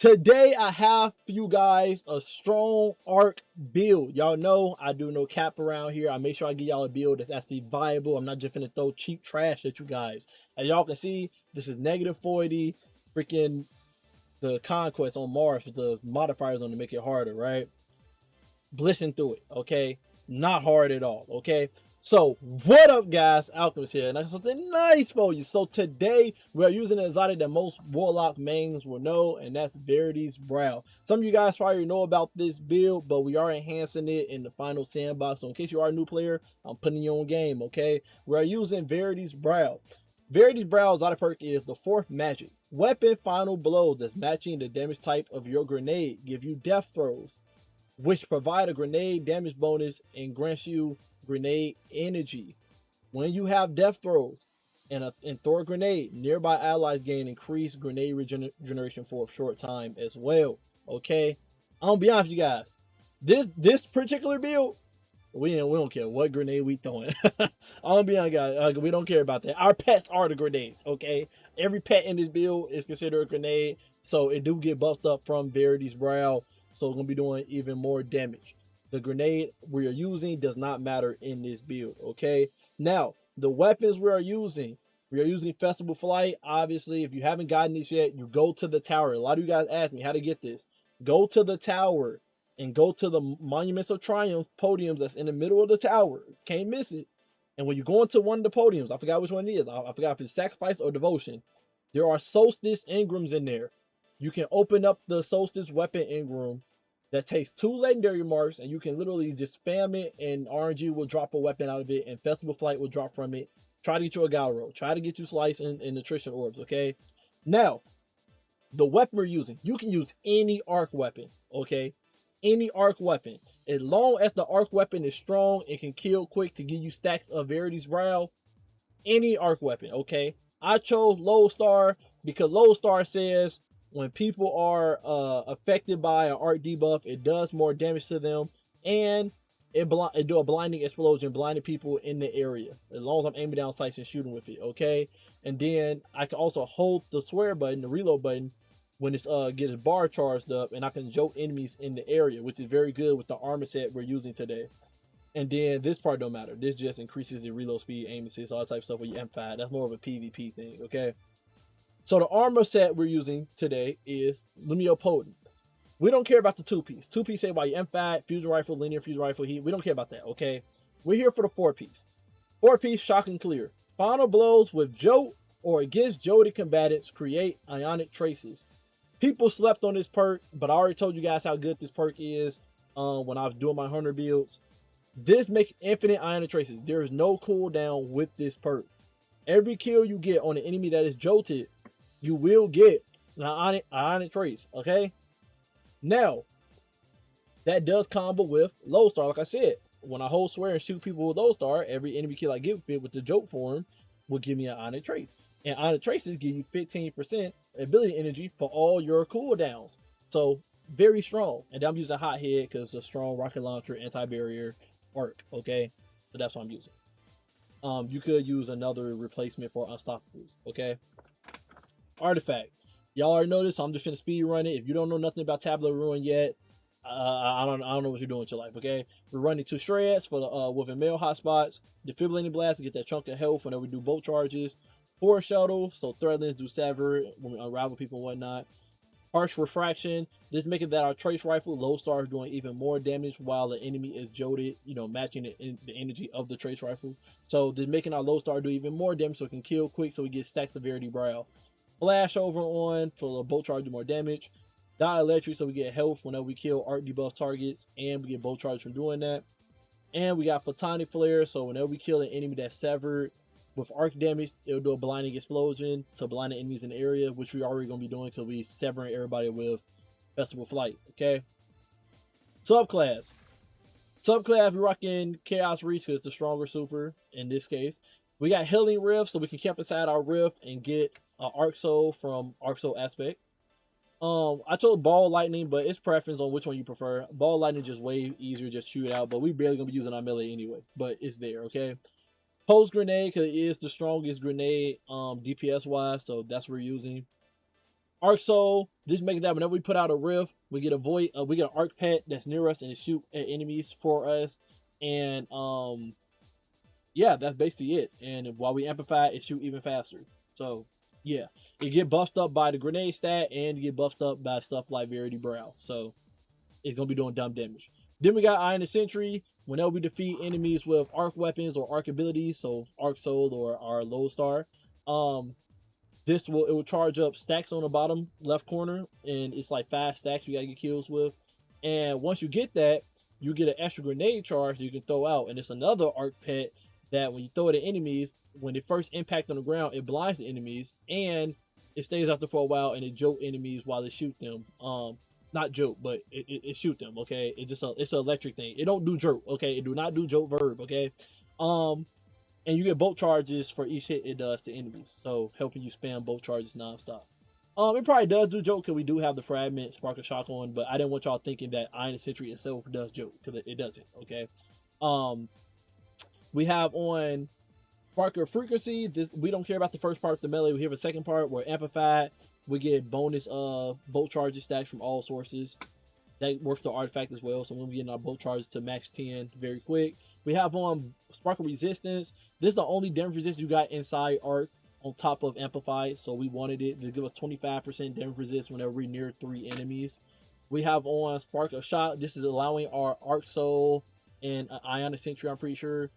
Today I have for you guys a strong arc build. Y'all know I do no cap around here. I make sure I give y'all a build that's actually viable. I'm not just gonna throw cheap trash at you guys. As y'all can see, this is negative 40 freaking the conquest on Mars with the modifiers on to make it harder, right? Blissing through it, okay? Not hard at all, okay? So, what up, guys? Alchemist here, and I have something nice for you. So, today we are using an exotic that most Warlock mains will know, and that's Verity's Brow. Some of you guys probably know about this build, but we are enhancing it in the final sandbox. So, in case you are a new player, I'm putting you on game, okay? We are using Verity's Brow. Verity's Brow exotic perk is the 4th magic. Weapon final blows that's matching the damage type of your grenade give you death throws, which provide a grenade damage bonus and grants you grenade energy. When you have death throws and throw a grenade, nearby allies gain increased grenade regeneration for a short time as well. Okay, I'm gonna be honest with you guys. This particular build, we don't care what grenade we throwing. I'm gonna be honest, guys. We don't care about that. Our pets are the grenades. Okay, every pet in this build is considered a grenade, so it do get buffed up from Verity's Brow. So it's gonna be doing even more damage. The grenade we are using does not matter in this build. Okay. Now the weapons we are using Festival Flight. Obviously, if you haven't gotten this yet, you go to the tower. A lot of you guys asked me how to get this. Go to the tower and go to the Monuments of Triumph podiums that's in the middle of the tower. Can't miss it. And when you go into one of the podiums, I forgot which one it is. I forgot if it's Sacrifice or Devotion. There are Solstice Engrams in there. You can open up the Solstice Weapon Engram that takes 2 legendary marks, and you can literally just spam it, and RNG will drop a weapon out of it, and Festival Flight will drop from it. Try to get you a Galro. Try to get you Slice and Nutrition Orbs, okay? Now, the weapon we're using, you can use any arc weapon, okay? Any arc weapon. As long as the arc weapon is strong, it can kill quick to give you stacks of Verity's Brow. Any arc weapon, okay? I chose Lodestar because Lodestar says when people are affected by an arc debuff, it does more damage to them, and it do a blinding explosion, blinding people in the area. As long as I'm aiming down sights and shooting with it, okay? And then I can also hold the square button, the reload button, when it's gets bar charged up, and I can jolt enemies in the area, which is very good with the armor set we're using today. And then this part don't matter. This just increases the reload speed, aim assist, all that type of stuff with your M5. That's more of a PvP thing, okay? So the armor set we're using today is Lumio Potent. We don't care about the 2-piece. 2-piece say by your M5, fusion rifle, linear fusion rifle, heat. We don't care about that, okay? We're here for the 4-piece. 4-piece, shock and clear. Final blows with jolt or against jolted combatants create ionic traces. People slept on this perk, but I already told you guys how good this perk is when I was doing my hunter builds. This makes infinite ionic traces. There is no cooldown with this perk. Every kill you get on an enemy that is jolted, you will get an ionic trace, okay? Now, that does combo with Lodestar. Like I said, when I hold swear and shoot people with Lodestar, every enemy kill I give fit with the jolt form will give me an ionic trace. And ionic traces give you 15% ability energy for all your cooldowns. So, very strong. And I'm using Hothead because it's a strong rocket launcher, anti-barrier arc, okay? So that's what I'm using. You could use another replacement for Unstoppables, okay? Artifact. Y'all already know this, so I'm just gonna speed run it. If you don't know nothing about Tablet Ruin yet, I don't know what you're doing with your life, okay? We're running 2 shreds for the within male hotspots, defibrillating blast to get that chunk of health whenever we do bolt charges, 4 shuttle, so threadlings do sever when we unravel people and whatnot. Harsh refraction. This making that our trace rifle Lodestar is doing even more damage while the enemy is jolted, you know, matching the energy of the trace rifle. So this making our Lodestar do even more damage so it can kill quick, so we get stack severity Brow. Flash over on for the bolt charge do more damage. Dielectric, so we get health whenever we kill arc debuff targets, and we get bolt charge from doing that. And we got Photonic Flare, so whenever we kill an enemy that's severed with arc damage, it'll do a blinding explosion to blind the enemies in the area, which we already gonna be doing because we severing everybody with Festival Flight. Okay. Subclass, we're rocking Chaos Reach because it's the stronger super in this case. We got Healing Rift, so we can camp inside our rift and get Arc Soul from Arc Soul Aspect. I chose Ball Lightning, but it's preference on which one you prefer. Ball Lightning just way easier, just shoot out, but we barely gonna be using our melee anyway. But it's there, okay. Pulse Grenade, because it is the strongest grenade DPS wise, so that's what we're using. Arc Soul. This makes that whenever we put out a rift, we get a void. We get an arc pet that's near us and it shoot at enemies for us. And yeah, that's basically it. And while we amplify, it shoot even faster. So yeah, it get buffed up by the grenade stat and you get buffed up by stuff like Verity Brow. So it's gonna be doing dumb damage. Then we got Eye of the Sentry. Whenever we defeat enemies with arc weapons or arc abilities, so Arc Soul or our Lodestar, it will charge up stacks on the bottom left corner, and it's like 5 stacks you gotta get kills with. And once you get that, you get an extra grenade charge that you can throw out, and it's another arc pet that when you throw it at enemies, when it first impact on the ground, it blinds the enemies, and it stays out there for a while, and it jolt enemies while it shoot them. Not joke, but it shoot them. Okay, it's an electric thing. It don't do jolt. Okay, it do not do jolt verb. Okay, and you get bolt charges for each hit it does to enemies, so helping you spam bolt charges nonstop. It probably does do joke because we do have the fragment Spark of Shock on, but I didn't want y'all thinking that Iron Sentry itself does joke because it doesn't. Okay, we have on Spark of Frequency. This we don't care about the first part of the melee. We have a second part where amplified. We get bonus bolt charges stacks from all sources. That works to artifact as well. So when we get our bolt charges to max 10 very quick. We have on Sparkle Resistance. This is the only damage resistance you got inside Arc on top of Amplified. So we wanted it to give us 25% damage resist whenever we're near 3 enemies. We have on Spark of Shock. This is allowing our Arc Soul and Ionic Sentry, I'm pretty sure,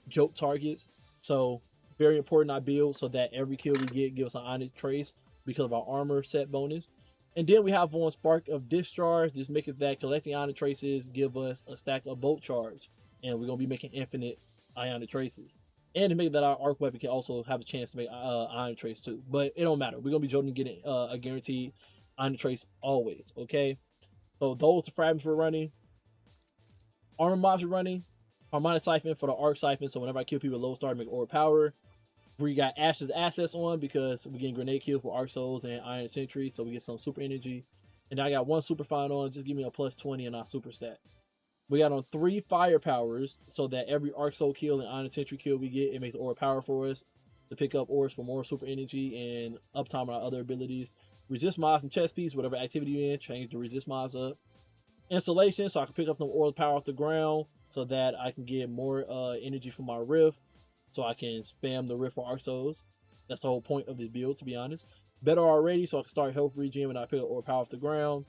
joke targets. So very important I build so that every kill we get gives us an Ionic Trace because of our armor set bonus. And then we have on Spark of Discharge. This makes it that collecting Ionic Traces give us a stack of Bolt Charge. And we're going to be making infinite Ionic Traces. And to make that our arc weapon can also have a chance to make Ionic Trace too. But it don't matter. We're going to be joking to get a guaranteed Ionic Trace always. Okay? So those are fragments we're running. Armor mobs are running. Harmonic Siphon for the Arc Siphon. So whenever I kill people with Lodestar, make Aura Power. We got Ash's assets on because we getting grenade kills for Arc Souls and Iron Sentry, so we get some super energy. And I got 1 super fine on, just give me a plus 20 and our super stat. We got on 3 fire powers, so that every Arc Soul kill and Iron Sentry kill we get, it makes Aura Power for us to pick up ores for more super energy and uptime on our other abilities. Resist mods and chest piece, whatever activity you're in, change the resist mods up. Installation, so I can pick up them Aura Power off the ground, so that I can get more energy from my rift. So I can spam the rift for Arc Souls. That's the whole point of this build, to be honest. Better already, so I can start health regen when I pick up Aura Power off the ground.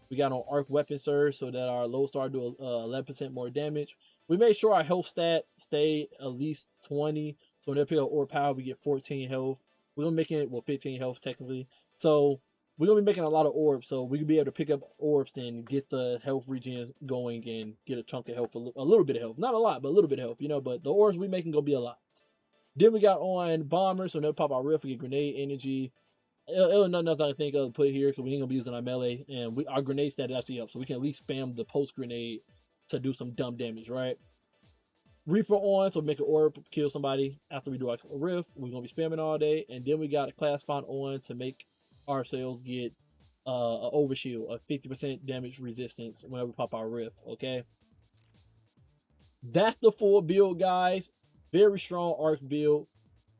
We got on Arc Weapon Surge so that our Lodestar do 11% more damage. We made sure our health stat stay at least 20. So when they pick up Aura Power, we get 14 health. We're going to be making it, well, 15 health technically. So we're going to be making a lot of orbs. So we can be able to pick up orbs and get the health regen going and get a chunk of health, a little bit of health. Not a lot, but a little bit of health, you know. But the orbs we making going to be a lot. Then we got on Bombers, so they'll pop our rift, we get grenade energy. Nothing else I can think of to put here because we ain't gonna be using our melee, and our grenade stat is actually up, so we can at least spam the post grenade to do some dumb damage, right? Reaper on, so make an orb kill somebody after we do our rift. We're gonna be spamming all day, and then we got a class font on to make ourselves get an overshield, a 50% damage resistance whenever we pop our rift. Okay, that's the full build, guys. Very strong arc build.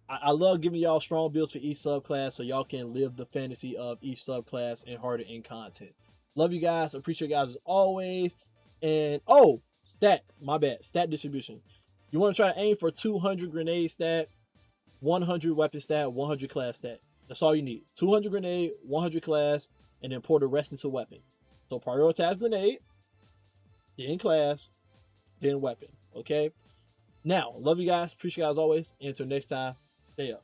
I love giving y'all strong builds for each subclass so y'all can live the fantasy of each subclass and harder in content. Love you guys. Appreciate you guys as always. And stat, my bad. Stat distribution. You want to try to aim for 200 grenade stat, 100 weapon stat, 100 class stat. That's all you need. 200 grenade, 100 class, and then pour the rest into weapon. So prioritize grenade, then class, then weapon. Okay? Now, love you guys. Appreciate you guys always. Until next time, stay up.